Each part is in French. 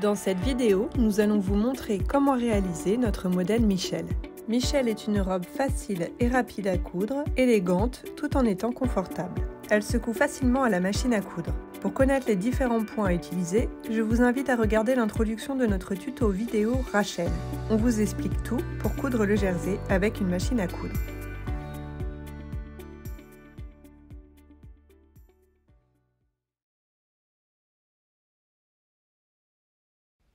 Dans cette vidéo, nous allons vous montrer comment réaliser notre modèle Michel. Michel est une robe facile et rapide à coudre, élégante tout en étant confortable. Elle se coud facilement à la machine à coudre. Pour connaître les différents points à utiliser, je vous invite à regarder l'introduction de notre tuto vidéo Rachel. On vous explique tout pour coudre le jersey avec une machine à coudre.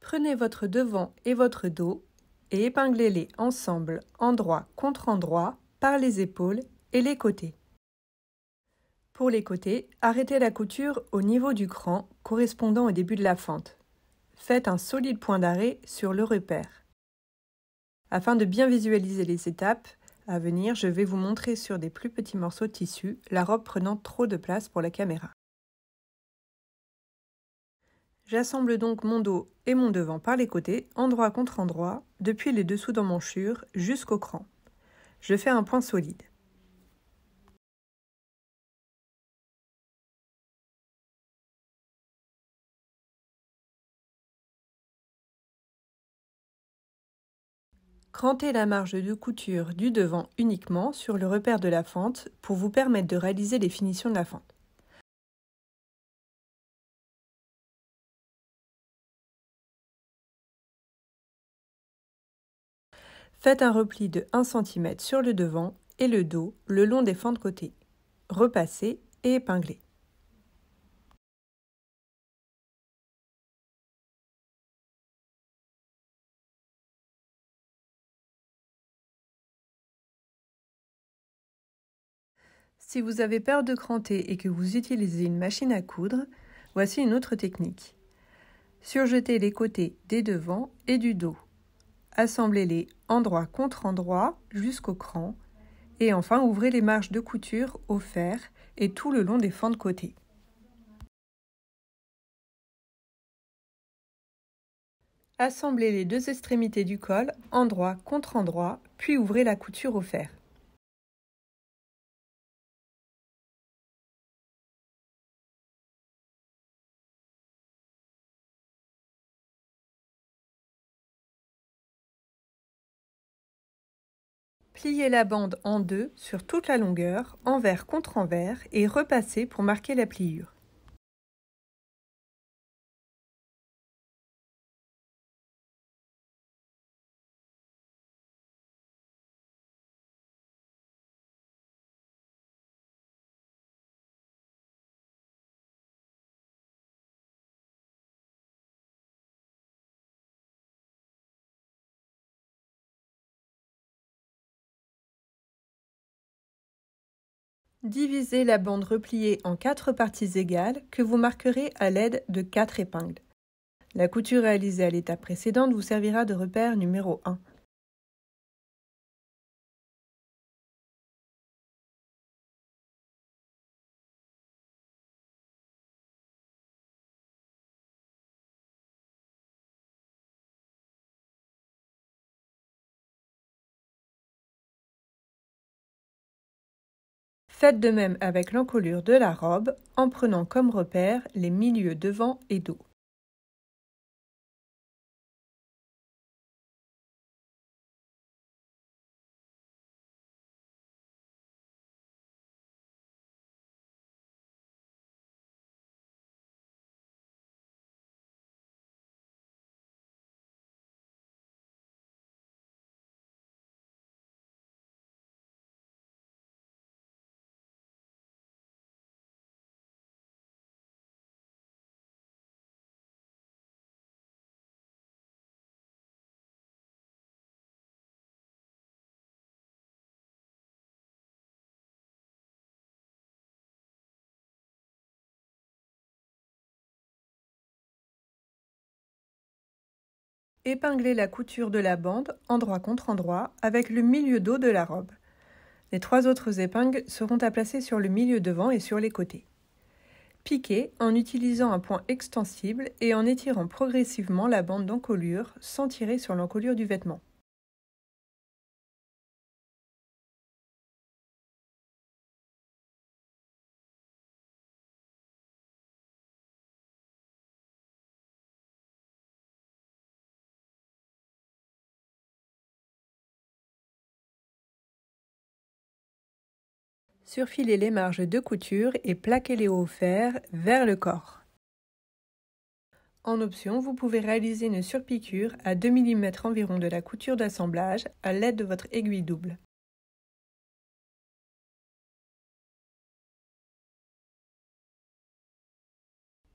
Prenez votre devant et votre dos et épinglez-les ensemble, endroit contre endroit, par les épaules et les côtés. Pour les côtés, arrêtez la couture au niveau du cran correspondant au début de la fente. Faites un solide point d'arrêt sur le repère. Afin de bien visualiser les étapes à venir, je vais vous montrer sur des plus petits morceaux de tissu, la robe prenant trop de place pour la caméra. J'assemble donc mon dos et mon devant par les côtés, endroit contre endroit, depuis les dessous d'emmanchure jusqu'au cran. Je fais un point solide. Crantez la marge de couture du devant uniquement sur le repère de la fente pour vous permettre de réaliser les finitions de la fente. Faites un repli de 1 cm sur le devant et le dos le long des fentes côtés. Repassez et épinglez. Si vous avez peur de cranter et que vous utilisez une machine à coudre, voici une autre technique. Surjetez les côtés des devants et du dos. Assemblez-les endroit contre endroit jusqu'au cran et enfin ouvrez les marges de couture au fer et tout le long des fentes côtés. Assemblez les deux extrémités du col endroit contre endroit puis ouvrez la couture au fer. Pliez la bande en deux sur toute la longueur, envers contre envers, et repassez pour marquer la pliure. Divisez la bande repliée en 4 parties égales que vous marquerez à l'aide de 4 épingles. La couture réalisée à l'étape précédente vous servira de repère numéro 1. Faites de même avec l'encolure de la robe en prenant comme repère les milieux devant et dos. Épinglez la couture de la bande endroit contre endroit avec le milieu dos de la robe. Les 3 autres épingles seront à placer sur le milieu devant et sur les côtés. Piquez en utilisant un point extensible et en étirant progressivement la bande d'encolure sans tirer sur l'encolure du vêtement. Surfilez les marges de couture et plaquez-les au fer vers le corps. En option, vous pouvez réaliser une surpiqûre à 2 mm environ de la couture d'assemblage à l'aide de votre aiguille double.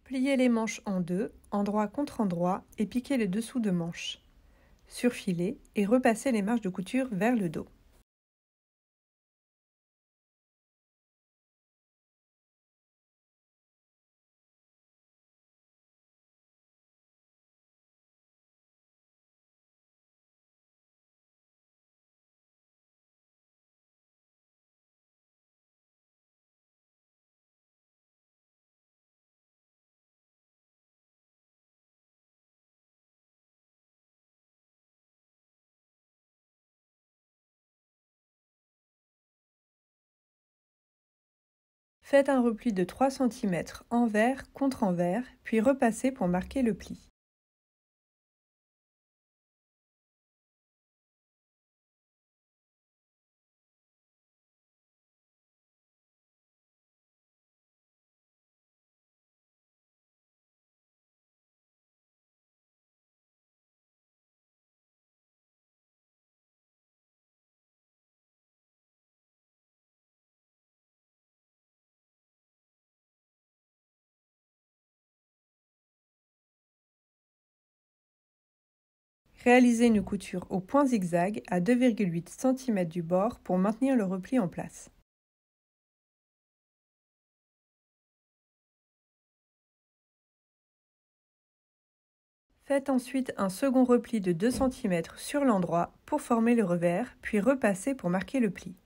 Pliez les manches en deux, endroit contre endroit, et piquez les dessous de manches. Surfilez et repassez les marges de couture vers le dos. Faites un repli de 3 cm envers contre envers, puis repassez pour marquer le pli. Réalisez une couture au point zigzag à 2,8 cm du bord pour maintenir le repli en place. Faites ensuite un second repli de 2 cm sur l'endroit pour former le revers, puis repassez pour marquer le pli.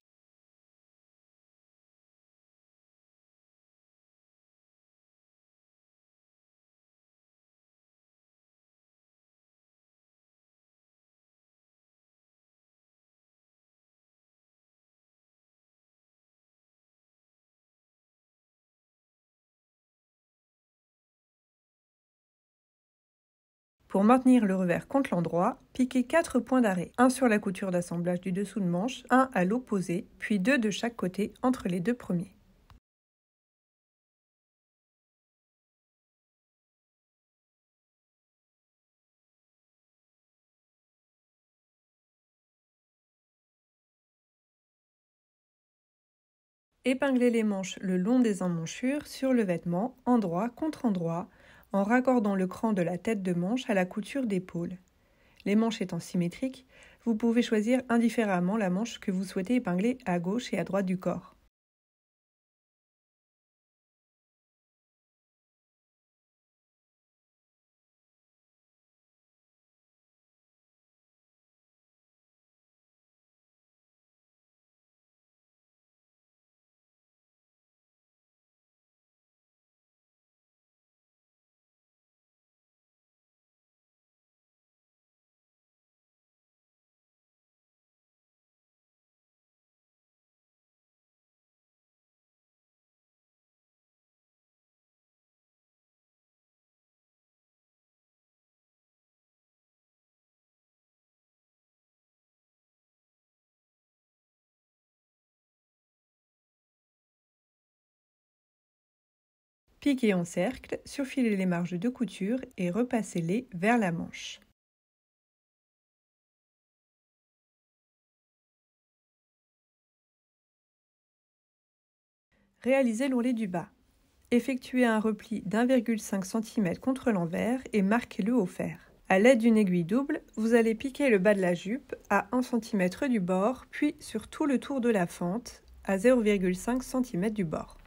Pour maintenir le revers contre l'endroit, piquez 4 points d'arrêt, un sur la couture d'assemblage du dessous de manche, un à l'opposé, puis 2 de chaque côté entre les deux premiers. Épinglez les manches le long des emmanchures sur le vêtement, endroit contre endroit, en raccordant le cran de la tête de manche à la couture d'épaule. Les manches étant symétriques, vous pouvez choisir indifféremment la manche que vous souhaitez épingler à gauche et à droite du corps. Piquez en cercle, surfilez les marges de couture et repassez-les vers la manche. Réalisez l'ourlet du bas. Effectuez un repli d'1,5 cm contre l'envers et marquez-le au fer. À l'aide d'une aiguille double, vous allez piquer le bas de la jupe à 1 cm du bord, puis sur tout le tour de la fente à 0,5 cm du bord.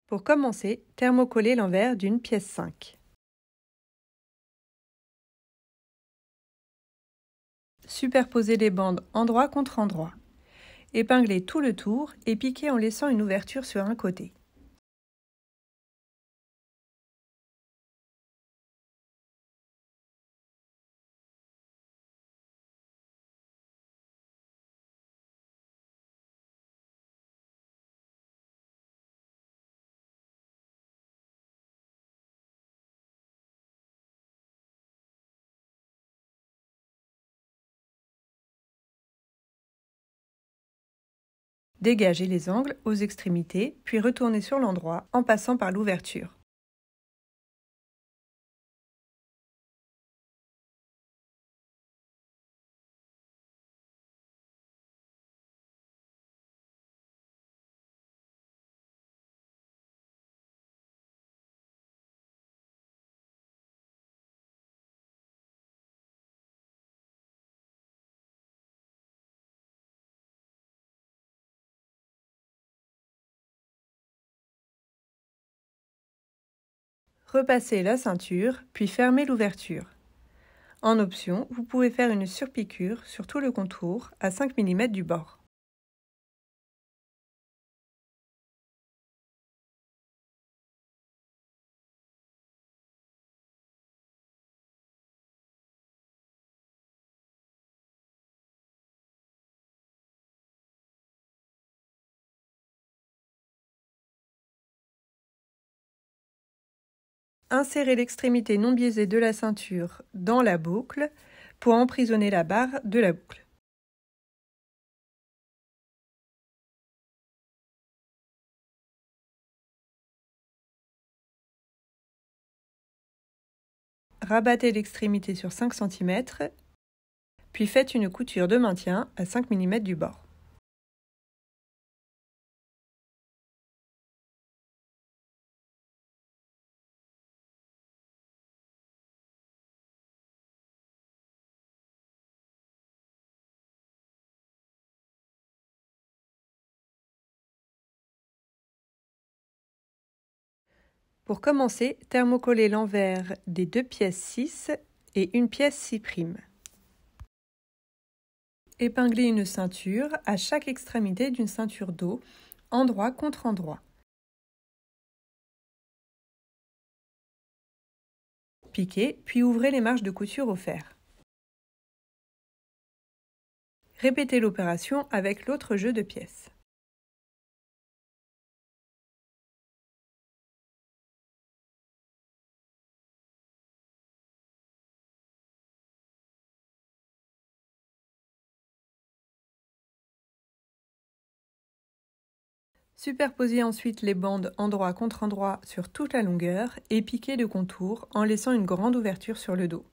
Pour commencer, thermocoller l'envers d'une pièce 5. Superposer les bandes endroit contre endroit. Épingler tout le tour et piquer en laissant une ouverture sur un côté. Dégagez les angles aux extrémités, puis retournez sur l'endroit en passant par l'ouverture. Repassez la ceinture, puis fermez l'ouverture. En option, vous pouvez faire une surpiqûre sur tout le contour à 5 mm du bord. Insérez l'extrémité non biaisée de la ceinture dans la boucle pour emprisonner la barre de la boucle. Rabattez l'extrémité sur 5 cm, puis faites une couture de maintien à 5 mm du bord. Pour commencer, thermocoller l'envers des 2 pièces 6 et une pièce 6'. Épinglez une ceinture à chaque extrémité d'une ceinture dos, endroit contre endroit. Piquez, puis ouvrez les marges de couture au fer. Répétez l'opération avec l'autre jeu de pièces. Superposez ensuite les bandes endroit contre endroit sur toute la longueur et piquez le contour en laissant une grande ouverture sur le dos.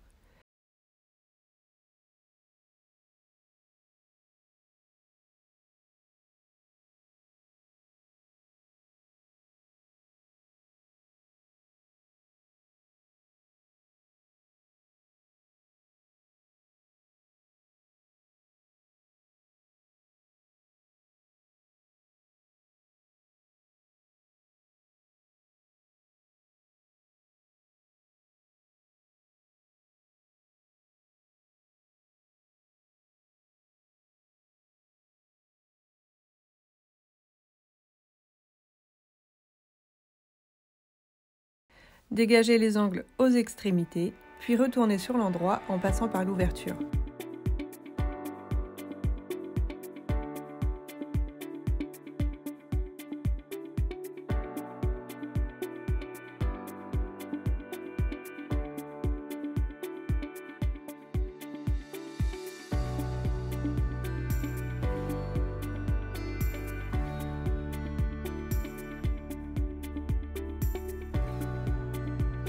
Dégagez les angles aux extrémités, puis retournez sur l'endroit en passant par l'ouverture.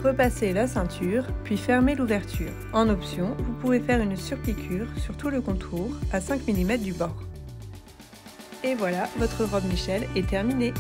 Repassez la ceinture, puis fermez l'ouverture. En option, vous pouvez faire une surpiqûre sur tout le contour à 5 mm du bord. Et voilà, votre robe Michel est terminée.